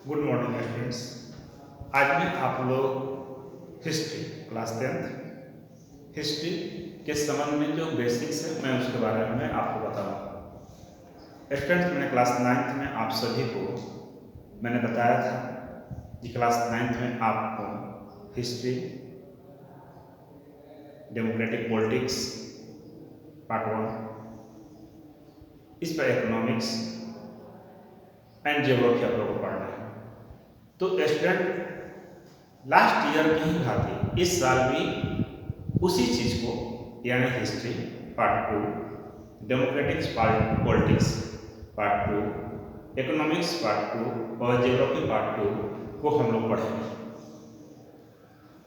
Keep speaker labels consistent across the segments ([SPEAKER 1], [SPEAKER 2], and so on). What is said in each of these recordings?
[SPEAKER 1] Good morning students. आज मैं आप लोग हिस्ट्री क्लास 10th हिस्ट्री के संबंध में जो बेसिक्स है मैं उसके बारे में आपको बताऊंगा। स्टूडेंट्स, मैंने क्लास 9th में आप सभी को मैंने बताया था कि क्लास 9th में आपको हिस्ट्री, डेमोक्रेटिक पॉलिटिक्स पार्ट 1, इस पर इकोनॉमिक्स एंड जियोग्राफी आप लोगों को पढ़ना है। तो स्टूडेंट, लास्ट ईयर की ही भांति इस साल भी उसी चीज को यानी history part 2, democratics part politics part 2, economics part 2 और जियोग्राफी पार्ट 2 को हम लोग पढ़ेंगे।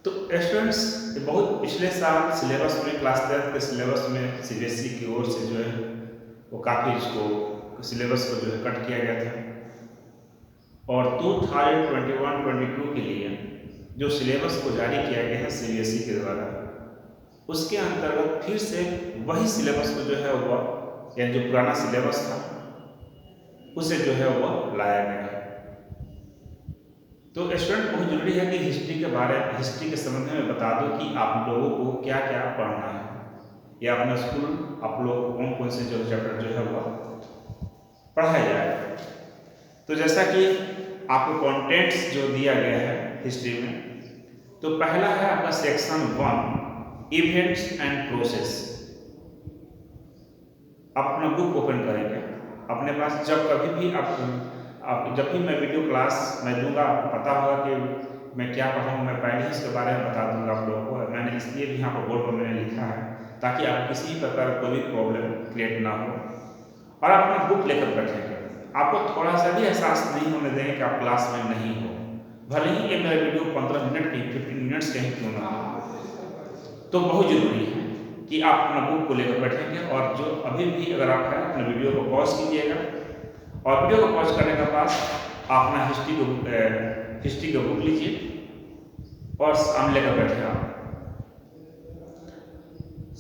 [SPEAKER 1] तो स्टूडेंट्स, बहुत पिछले साल सिलेबस में क्लास 10 के सिलेबस में सीबीएसई की ओर से जो है वो काफ़ी इसको सिलेबस को जो है कट किया गया था और 2021-22 के लिए जो सिलेबस को जारी किया गया है सीबीएसई के द्वारा, उसके अंतर्गत फिर से वही सिलेबस को जो है वह यानी जो पुराना सिलेबस था उसे जो है वह लाया गया है। तो स्टूडेंट, बहुत जरूरी है कि हिस्ट्री के संबंध में बता दो कि आप लोगों को क्या क्या पढ़ना है या अपना स्कूल आप लोग कौन कौन से जो चैप्टर जो है वह पढ़ाया जाएगा। तो जैसा कि आपको कंटेंट्स जो दिया गया है हिस्ट्री में, तो पहला है आपका सेक्शन 1, इवेंट्स एंड प्रोसेस। अपना बुक ओपन करेंगे अपने पास। जब कभी भी जब भी मैं वीडियो क्लास मैं दूंगा, आपको पता होगा कि मैं क्या पढ़ाऊँ। मैं पहले ही इसके बारे में बता दूंगा आप लोगों को। मैंने इसलिए भी यहाँ पर बोर्ड पर मैंने लिखा है ताकि आप किसी प्रकार कोई भी प्रॉब्लम क्रिएट ना हो। और आप अपना बुक लेकर बैठेंगे, आपको थोड़ा सा भी एहसास नहीं होने देंगे कि आप क्लास में नहीं हो, भले ही ये मेरा वीडियो 15 मिनट की 15 मिनट्स कहीं क्यों ना हो। तो बहुत जरूरी है कि आप अपना बुक को लेकर बैठेंगे और जो अभी भी अगर आप है अपने वीडियो को पॉज कीजिएगा और वीडियो को पॉज करने के बाद आप अपना हिस्ट्री का बुक लीजिए और सामने लेकर बैठे आप।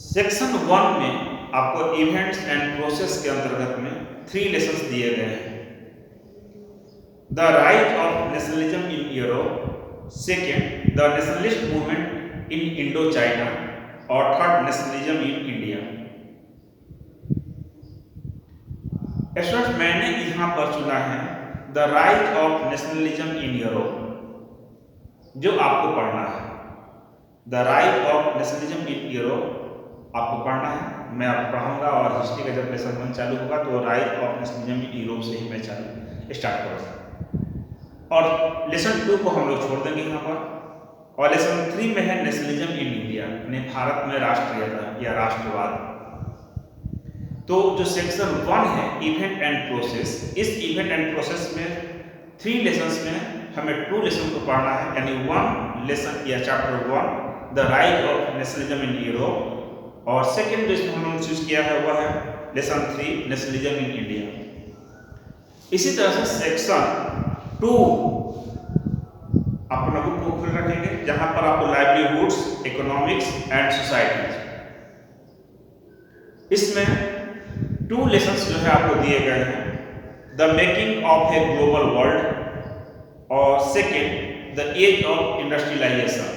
[SPEAKER 1] सेक्शन 1 में आपको इवेंट्स एंड प्रोसेस के अंतर्गत में 3 लेसन्स दिए गए हैं। The rise of nationalism in Europe, second the nationalist movement in Indochina और third nationalism in India. Students, मैंने यहाँ पर चुना है the rise of nationalism in Europe, जो आपको पढ़ना है। The rise of nationalism in Europe आपको पढ़ना है। मैं आपको पढ़ाऊंगा और हिस्ट्री का जब लेसन 1 चालू होगा तो rise of nationalism in Europe से ही मैं स्टार्ट करूँगा और लेसन 2 को हम लोग छोड़ देंगे यहाँ पर। और लेसन 3 में है नेशनलिज्म इन इंडिया, यानी भारत में राष्ट्रीयता या राष्ट्रवाद। तो जो सेक्शन 1 है इवेंट एंड प्रोसेस, इस इवेंट एंड प्रोसेस में 3 लेसन्स में हमें 2 लेसन को पढ़ना है, यानी 1 लेसन या chapter 1 the rise of nationalism in Europe और सेकेंड जो इसमें हमने चूज किया है वह है लेसन 3 नेशनलिज्म इन इंडिया। इसी तरह से सेक्शन 2 अपना बुक को खुल रखेंगे जहां पर आपको लाइवलीहुड्स, इकोनॉमिक्स एंड सोसाइटी, इसमें 2 लेसन्स जो है आपको दिए गए हैं, the making of a global world और second the age of industrialisation.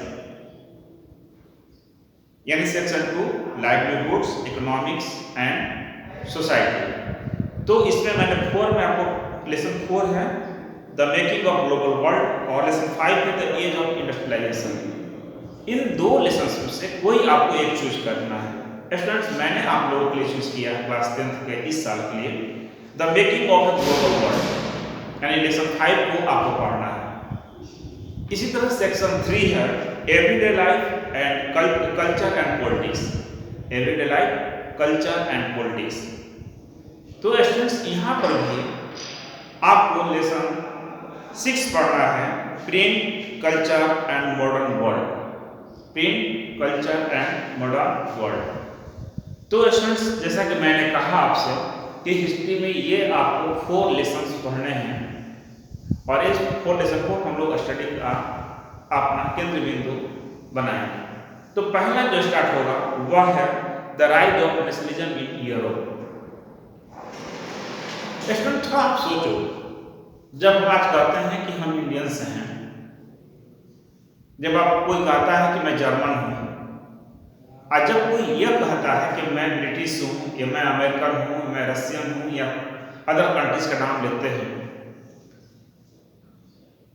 [SPEAKER 1] यानी section 2 livelihoods, economics and society. तो इसमें मैंने 4 में आपको लेसन 4 है the making of global world और लेसन 5 है द एज ऑफ इंडस्ट्रियलाइजेशन। इन 2 लेसन्स में से कोई आपको एक चूज करना है। स्टूडेंट्स, मैंने आप लोगों के लिए चूज किया है क्लास 10th के इस साल के लिए the making of a global world, यानी लेसन 5 को आपको पढ़ना है। इसी तरह सेक्शन 3 है everyday life and culture and politics, everyday life, culture and politics. तो स्टूडेंट्स, यहाँ पर भी आपको लेसन 6 पढ़ना है print, culture and modern world, print, culture and modern world. तो स्टूडेंट्स, जैसा कि मैंने कहा आपसे कि हिस्ट्री में ये आपको 4 लेसन्स पढ़ने हैं और इस 4 लेसन को हम लोग स्टडी का अपना केंद्र बिंदु बनाएंगे। तो पहला जो स्टार्ट होगा वह है the rise of nationalism in Europe. Student, आप सोचो जब बात करते हैं कि हम इंडियंस हैं, जब आप कोई कहता है कि मैं जर्मन हूँ, और जब कोई यह कहता है कि मैं ब्रिटिश हूँ या मैं अमेरिकन हूँ, मैं रशियन हूँ या अदर कंट्रीज का नाम लेते हैं,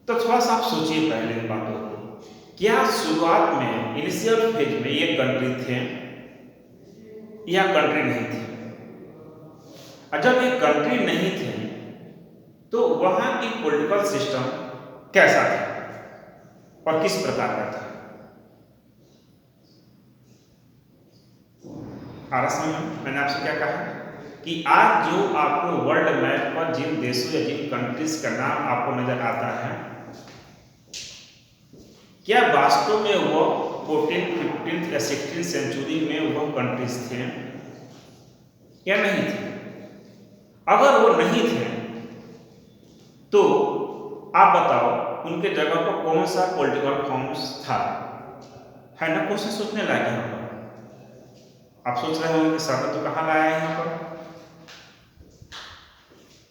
[SPEAKER 1] तो थोड़ा सा आप सोचिए पहले इन बातों को। क्या शुरुआत में इनिशियल फेज में ये कंट्री थे या कंट्री नहीं थे? और जब ये कंट्री नहीं थे तो वहां की पॉलिटिकल सिस्टम कैसा था और किस प्रकार का था? आ रहा समझ में? मैंने आपसे क्या कहा कि आज जो आपको वर्ल्ड मैप पर जिन देशों या जिन कंट्रीज का नाम आपको नजर आता है, क्या वास्तव में वो 14th, 15th या 16th सेंचुरी में वो कंट्रीज थे या नहीं थे? अगर वो नहीं थे तो आप बताओ उनके जगह पर कौन सा पॉलिटिकल फॉर्म्स था? है ना क्वेश्चन सोचने लायक यहाँ पर। आप सोच रहे होंगे कि सर तो कहाँ लाया है यहाँ पर?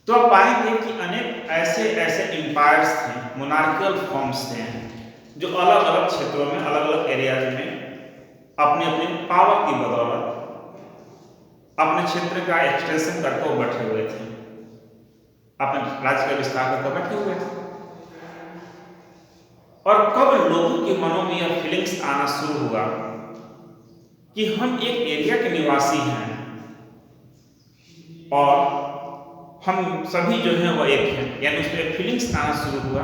[SPEAKER 1] तो आप पाएंगे कि अनेक ऐसे ऐसे एम्पायर्स थे, मोनार्कियल फॉर्म्स थे, जो अलग अलग क्षेत्रों में, अलग अलग एरियाज में अपनी अपनी पावर की बदौलत अपने क्षेत्र का एक्सटेंशन करके वो बैठे हुए थे, अपने राज्य का विस्तार करके बैठे हुए थे। और कब लोगों के मनों में यह फीलिंग्स आना शुरू हुआ कि हम एक एरिया के निवासी हैं और हम सभी जो हैं वो एक हैं, यानी उसमें फीलिंग्स आना शुरू हुआ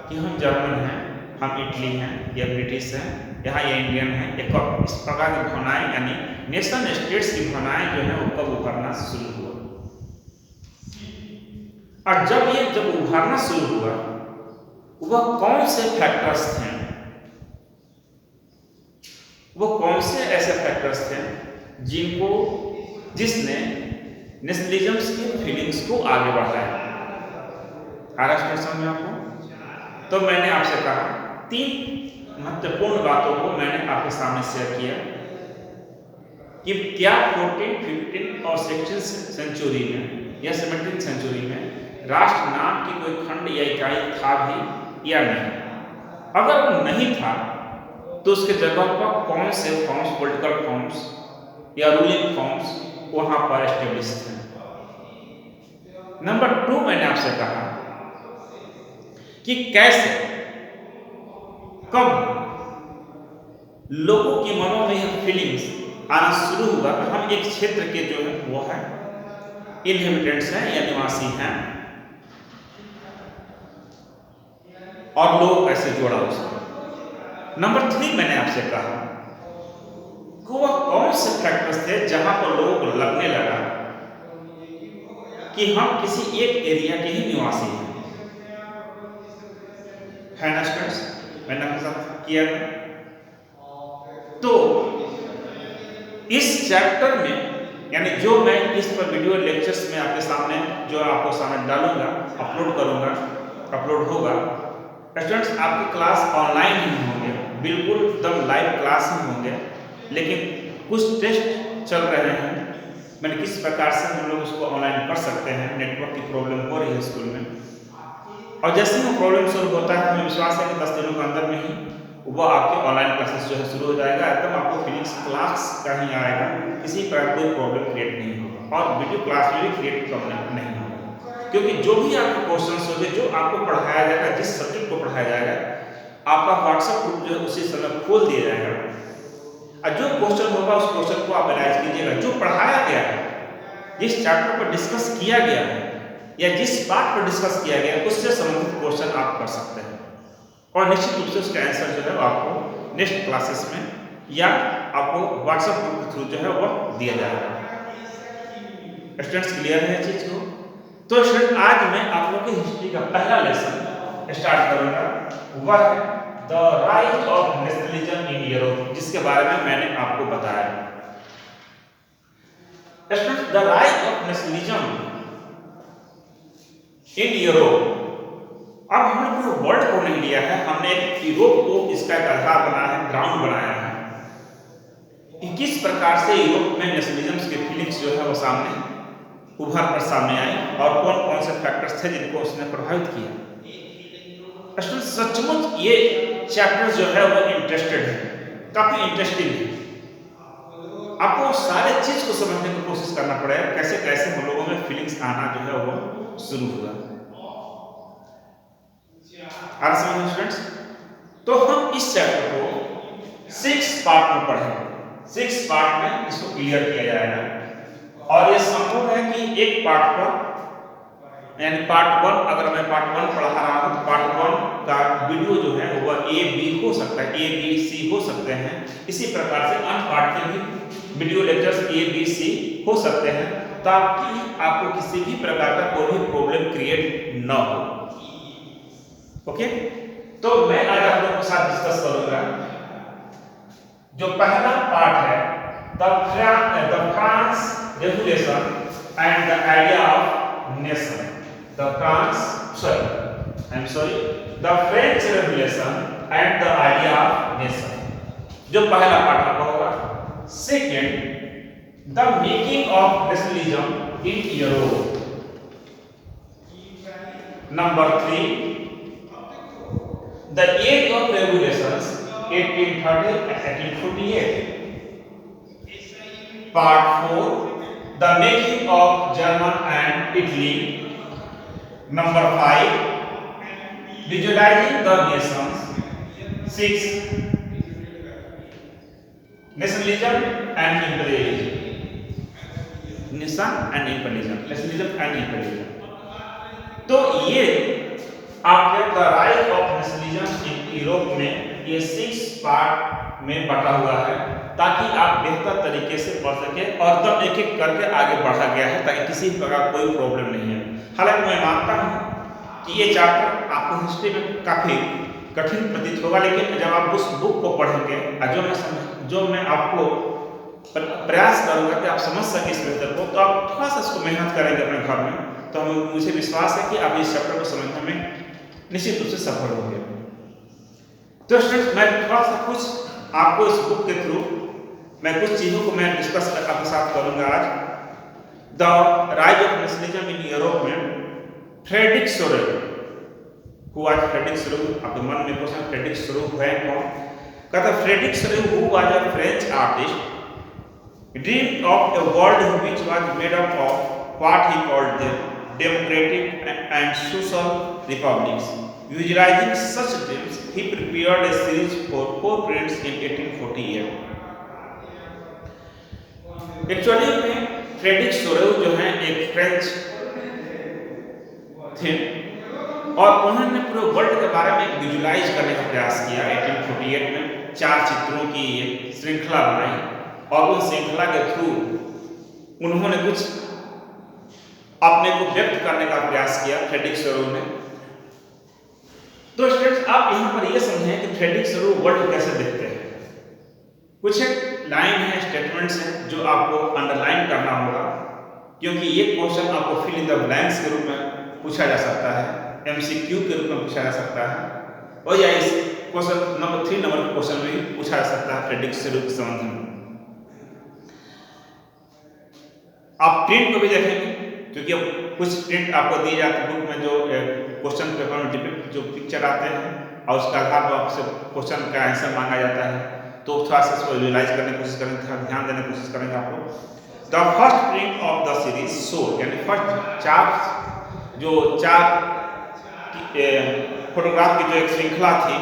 [SPEAKER 1] कि हम जर्मन हैं, हम इटली हैं या ब्रिटिश हैं, यहाँ ये इंडियन है। एक इस प्रकार की भावनाएं, यानी नेशन स्टेट्स की भावनाएं जो है वो कब उभरना शुरू हुआ। और जब उभरना शुरू हुआ, वह कौन से फैक्टर्स थे, वो कौन से ऐसे फैक्टर्स थे जिसने नेशनलिज्म की फीलिंग्स को आगे बढ़ाया? समझ में आपको? तो मैंने आपसे कहा 3 महत्वपूर्ण बातों को मैंने आपके सामने शेयर किया कि क्या 14th, 15th और 16th सेंचुरी में या 17th सेंचुरी में राष्ट्र नाम की कोई खंड या इकाई था भी या नहीं? अगर वो नहीं था तो उसके जगह पर कौन से फॉर्म्स, पॉलिटिकल फॉर्म्स या रूलिंग फॉर्म्स वहां पर एस्टेब्लिश थे? नंबर 2 मैंने आपसे कहा कि कैसे, कब लोगों के मनों में यह फीलिंग्स आना शुरू हुआ कि हम एक क्षेत्र के जो है वो है इनहेबिटेंट्स हैं या निवासी हैं, और लोग कैसे जोड़ा उसको। नंबर 3 मैंने आपसे कहा कि वह कौन से फैक्टर्स थे जहां पर लोगों को लगने लगा कि हम किसी एक एरिया के ही निवासी हैं। है ना स्टूडेंट्स? मैंने आपके साथ किया था। तो इस चैप्टर में, यानी जो मैं इस पर वीडियो लेक्चर्स में आपके सामने जो आपको सामने डालूंगा, अपलोड करूंगा, अपलोड होगा, स्टूडेंट्स आपकी क्लास ऑनलाइन ही होंगे, बिल्कुल एकदम लाइव क्लास ही होंगे, लेकिन कुछ टेस्ट चल रहे हैं। मैंने किस प्रकार से हम लोग उसको ऑनलाइन कर सकते हैं, नेटवर्क की प्रॉब्लम हो रही है स्कूल में, और जैसे ही वो प्रॉब्लम शुरू होता है, हमें विश्वास है कि 10 दिनों के अंदर में ही वो आपके ऑनलाइन क्लासेस जो है शुरू हो जाएगा। एकदम आपको फिनिक्स क्लास का ही आएगा, किसी प्रकार कोई प्रॉब्लम क्रिएट नहीं होगा, और वीडियो क्लास में भी क्रिएट नहीं होगा, क्योंकि जो भी आपके क्वेश्चंस होंगे, जो आपको पढ़ाया जाएगा, जिस सब्जेक्ट को पढ़ाया जाएगा, आपका व्हाट्सएप ग्रुप जो है उसी समय खोल दिया जाएगा, और जो क्वेश्चन होगा उस क्वेश्चन को आप एनालाइज कीजिएगा। जो पढ़ाया गया है, जिस चैप्टर पर डिस्कस किया गया है या जिस बात पर डिस्कस किया गया है, उससे संबंधित क्वेश्चन आप कर सकते हैं, और निश्चित रूप से उसका आंसर जो है वो आपको नेक्स्ट क्लासेस में या आपको व्हाट्सएप ग्रुप के थ्रू जो है वो दिया जाएगा। स्टूडेंट्स क्लियर है चीज को? तो स्टूडेंट आज मैं आप लोग की हिस्ट्री का पहला लेसन स्टार्ट करूंगा, वह है the rise of nationalism in Europe, जिसके बारे में मैंने आपको बताया। Students, the rise of nationalism in Europe, अब हमने पूरे वर्ल्ड को नहीं लिया है, हमने यूरोप को इसका एक आधार बनाया है, ग्राउंड बनाया है कि किस प्रकार से यूरोप में नेशनलिज्म के फीलिंग्स जो है वो सामने उभर कर सामने आई और कौन कौन से फैक्टर्स थे जिनको उसने प्रभावित किया। स्टूडेंट सचमुच ये चैप्टर जो है वो इंटरेस्टेड है, काफी इंटरेस्टिंग है। आपको सारे चीज को समझने की कोशिश करना पड़ेगा, कैसे कैसे हम लोगों में फीलिंग्स आना जो है वो शुरू हुआ। आ रहा समझ स्टूडेंट्स? तो हम इस चैप्टर को 6 पार्ट में पढ़ेंगे। 6 पार्ट में इसको क्लियर किया जाएगा और ये संभव है कि एक पार्ट पर यानी पार्ट 1, अगर मैं पार्ट 1 पढ़ा रहा हूँ तो पार्ट 1 का वीडियो जो है वह ए बी हो सकता है, ए बी सी हो सकते हैं। इसी प्रकार से अन्य पार्ट के भी video lectures A B C हो सकते हैं, ताकि आपको किसी भी प्रकार का कोई भी प्रॉब्लम क्रिएट न हो। ओके, तो मैं आज आप लोगों के साथ डिस्कस करूंगा जो पहला पार्ट है, the France revolution and the idea of nation. The French Revolution and the idea of nation, जो पहला पार्ट आपका होगा। Second, the making of nationalism in Europe। Number 3, the age of revolutions 1830 and 1848। Part 4, the making of German and Italy। Number 5, visualizing the nations। 6, nationalism and imperialism। nation and imperialism, nationalism and imperialism। तो ये आपके the rise of nationalism in Europe में ये 6 part में बटा हुआ है, ताकि आप बेहतर तरीके से पढ़ सके और तब एक एक करके आगे बढ़ा गया है, ताकि किसी प्रकार कोई प्रॉब्लम नहीं है। हालांकि मैं मानता हूं कि ये चैप्टर आपको हिस्ट्री में काफी कठिन प्रतीत होगा, लेकिन जब आप उस बुक को पढ़ेंगे और जो मैं आपको प्रयास करूंगा कि आप समझ सके इस मेथड को, तो आप थोड़ा सा इसको मेहनत करेंगे अपने घर में, तो मुझे विश्वास है कि आप इस चैप्टर को समझने में निश्चित रूप से सफल होंगे। तो स्टूडेंट्स, मैं थोड़ा सा कुछ आपको इस बुक के थ्रू मैं कुछ चीजों को मैं डिस्कस आपके साथ करूंगा आज। The rise of nationalism in Europe में Frederic Sorrieu, who was Frederic Sorrieu, आपके मन में क्वेश्चन फ्रेडरिक सोरेल है कौन? कहता Frederic Sorrieu who was a French artist dreamed of a world which was made up of what he called the democratic and social republics। Visualizing such dreams, he prepared a series for 4 prints in 1848। Actually में Frederic sorrel जो है एक French थे और उन्होंने पूरे world के बारे में विजुलाइज करने का प्रयास किया। 1848 में 4 चित्रों की एक श्रृंखला बनाई और उन श्रृंखला के थ्रू उन्होंने कुछ अपने को व्यक्त करने का प्रयास किया फ्रेडरिक सोरेल ने। तो स्टूडेंट्स, आप यहां पर यह समझें कि फ्रेडरिक सोरेल वर्ल्ड कैसे देखते हैं। कुछ एक लाइन है, स्टेटमेंट्स हैं जो आपको अंडरलाइन करना होगा, क्योंकि ये क्वेश्चन आपको फिल इन द ब्लैंक्स के रूप में पूछा जा सकता है, एमसीक्यू के रूप में पूछा जा सकता है, और या इस क्वेश्चन नंबर 3 नंबर के क्वेश्चन में भी पूछा जा सकता है फ्रेडरिक सोरेल के संबंध में। आप प्रिंट को भी देखेंगे, क्योंकि कुछ प्रिंट आपको दी जाती है बुक में, जो क्वेश्चन पेपर में डिपिक्ट जो पिक्चर आते हैं और उसका आधार पर आपसे क्वेश्चन का आंसर मांगा जाता है, तो थोड़ा सा इसको विजुलाइज करने की कोशिश करेंगे, थोड़ा ध्यान देने की कोशिश करेंगे आप लोग। The first print of the series show, यानी फर्स्ट 4 फोटोग्राफ की जो एक श्रृंखला थी,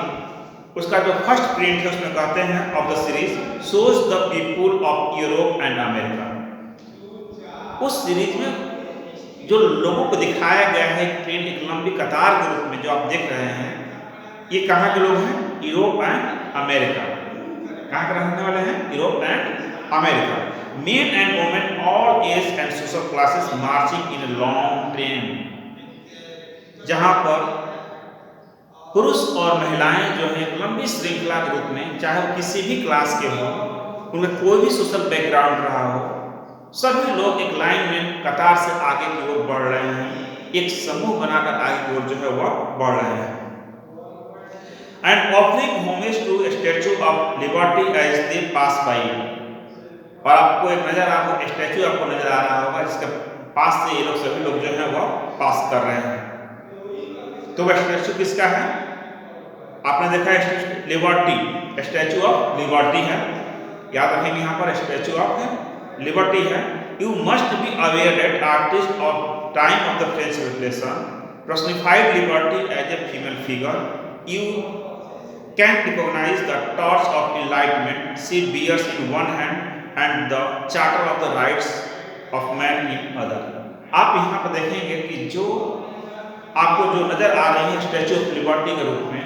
[SPEAKER 1] उसका जो फर्स्ट प्रिंट है उसमें कहते हैं of the series shows the people of Europe and America. उस सीरीज में जो लोगों को दिखाया गया है एक ट्रेन, एक लंबी कतार के रूप में जो आप देख रहे हैं, ये कहाँ के लोग हैं? Europe and America. कहाँ के रहने वाले हैं? Europe and America. Men and women all age and social classes marching in long train, जहां पर पुरुष और महिलाएं जो है एक लंबी श्रृंखला के रूप में, चाहे किसी भी क्लास के हों, उनका कोई भी सोशल बैकग्राउंड रहा हो, सभी लोग एक लाइन में कतार से आगे की ओर बढ़ रहे हैं, एक समूह बनाकर आगे की ओर जो है वह बढ़ रहे हैं। And offering homage to Statue of Liberty as they pass by. और आपको एक नजर आपको स्टैचू आपको नजर आ रहा होगा, जिसका पास से ये लोग सभी लोग जो है वो पास कर रहे हैं। तो वह स्टैचू किसका है? आपने देखा है लिबर्टी, स्टैचू ऑफ लिबर्टी है। याद रखेंगे यहाँ पर स्टैचू ऑफ लिबर्टी है। You must be aware that artist of time of the French revolution personified liberty as a female figure. You can recognize the torch of enlightenment she bears in one hand and the charter of the rights of man in other. आप यहाँ पर देखेंगे कि जो आपको जो नजर आ रही है स्टैचू ऑफ लिबर्टी के रूप में,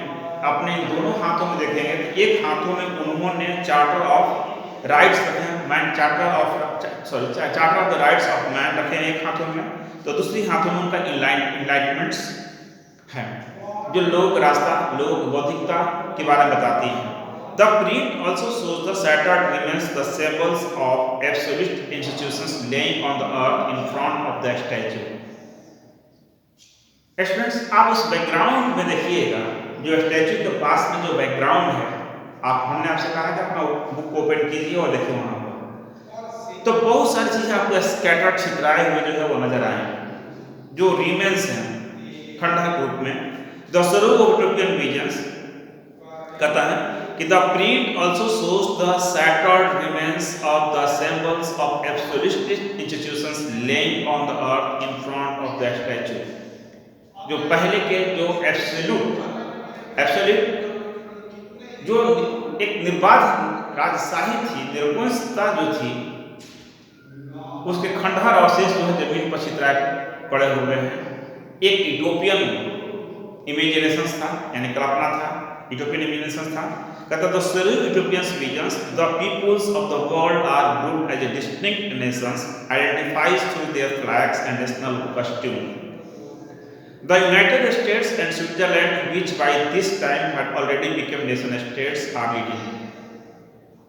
[SPEAKER 1] अपने इन दोनों हाथों में देखेंगे तो एक हाथों में उन्होंने चार्टर ऑफ राइट्स रखे हैं, man charter of the rights of man रखे हैं एक हाथों में, तो दूसरी हाथों में उनका इनलाइटमेंट्स है जो लोक रास्ता, लोक बौद्धिकता के बारे में बताती है। The print also shows the shattered remains the symbols of absolute institutions laying on the earth in front of the statue. Students, आप उस बैकग्राउंड में देखिएगा, जो स्टैचू के पास में जो बैकग्राउंड है, हमने आपसे कहा कि अपना बुक ओपन कीजिए और देखिए वहां पर तो बहुत सारी चीजें आपको स्कैटर्ड छितराए हुए जो है वो नजर आएंगे, जो रिमेन्स हैं खंडहर रूप में। द स्वरूप ऑफ यूरोपियन विजन्स कहता है कि the print also shows the shattered remains of the symbols of absolute institutions laying on the earth in front of the statue. जो पहले के जो एब्सोल्यूट जो एक निर्बाध राजशाही थी, निरंकुशता जो थी, उसके खंडहर अवशेष जो है जमीन पर छितराए पड़े हुए हैं। एक यूटोपियन इमेजिनेशन था, यानी कल्पना था, यूटोपियन इमेजिनेशन था। कहता द स्वरूप utopian visions the peoples of the world are grouped as a distinct nations identifies through their flags and national costume. The United States and Switzerland, which by this time had already become nation states, are leading.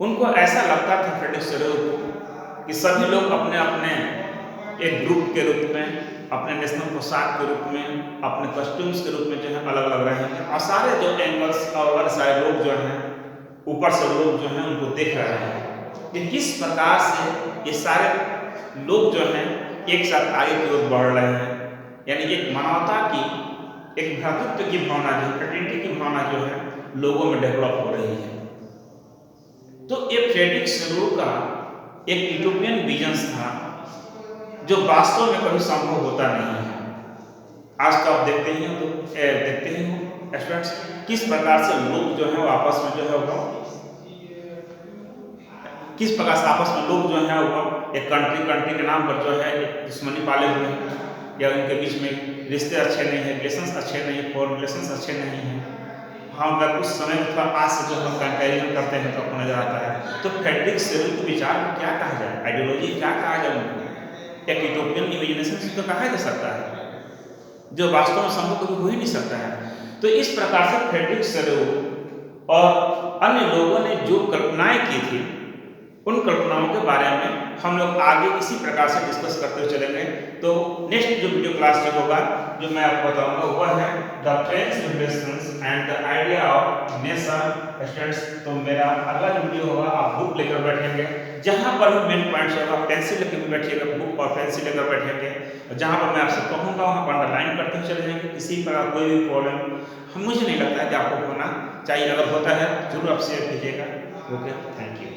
[SPEAKER 1] उनको ऐसा लगता था Frederick सरोवर को कि सभी लोग अपने अपने एक ग्रुप के रूप में, अपने नेशनल पोशाक के रूप में, अपने कॉस्ट्यूम्स के रूप में जो है अलग अलग रहेंगे, और सारे जो एंगल्स और सारे लोग जो हैं ऊपर से लोग जो हैं उनको देख रहे हैं कि किस प्रकार से ये सारे लोग जो हैं एक साथ आगे की ओर बढ़ रहे हैं। यानी एक मानवता की, एक भ्रातृत्व की भावना, जो फ्रेटर्निटी की भावना जो है लोगों में डेवलप हो रही है। तो ये फ्रेडरिक सरोवर का एक यूटोपियन विजन्स था जो वास्तव में कभी संभव होता नहीं है। आज तो आप देखते ही हो स्टूडेंट्स, किस प्रकार से लोग जो है वो आपस में जो है वो किस प्रकार से आपस में लोग जो है वो एक कंट्री के नाम पर जो है दुश्मनी पाले हुए हैं, या उनके बीच में रिश्ते अच्छे नहीं हैं, रिलेशंस अच्छे नहीं, फॉरेन रिलेशंस अच्छे नहीं हैं। हम अगर कुछ समय थोड़ा आज से जो हम कंपेरिजन करते हैं तो आपको नजर आता है। तो फ्रेडरिक सरोवर के विचार को क्या कहा जाए, आइडियोलॉजी क्या कहा जाए, उनको एक यूटोपियन इमेजिनेशन तो कहा जा सकता है, जो वास्तव में संभव कभी हो ही नहीं सकता है। तो इस प्रकार से फ्रेडरिक सरोवर और अन्य लोगों ने जो कल्पनाएं की थी, उन कल्पनाओं के बारे में हम लोग आगे इसी प्रकार से डिस्कस करते हुए चलेंगे। तो नेक्स्ट जो वीडियो क्लास जो होगा, जो मैं आपको बताऊंगा, वह है the French revolution and the idea of nation. Students, तो मेरा अगला जो वीडियो होगा आप बुक लेकर बैठेंगे, जहां पर भी मेन पॉइंट्स होगा पेंसिल लेकर भी बैठिएगा, बुक और पेंसिल लेकर बैठेंगे, जहां पर मैं आपसे कहूँगा वहाँ पर अंडरलाइन करते हुए चले जाएंगे। किसी प्रकार कोई भी प्रॉब्लम मुझे नहीं लगता है कि आपको होना चाहिए, अगर होता है जरूर आप शेयर कीजिएगा। Okay, thank you.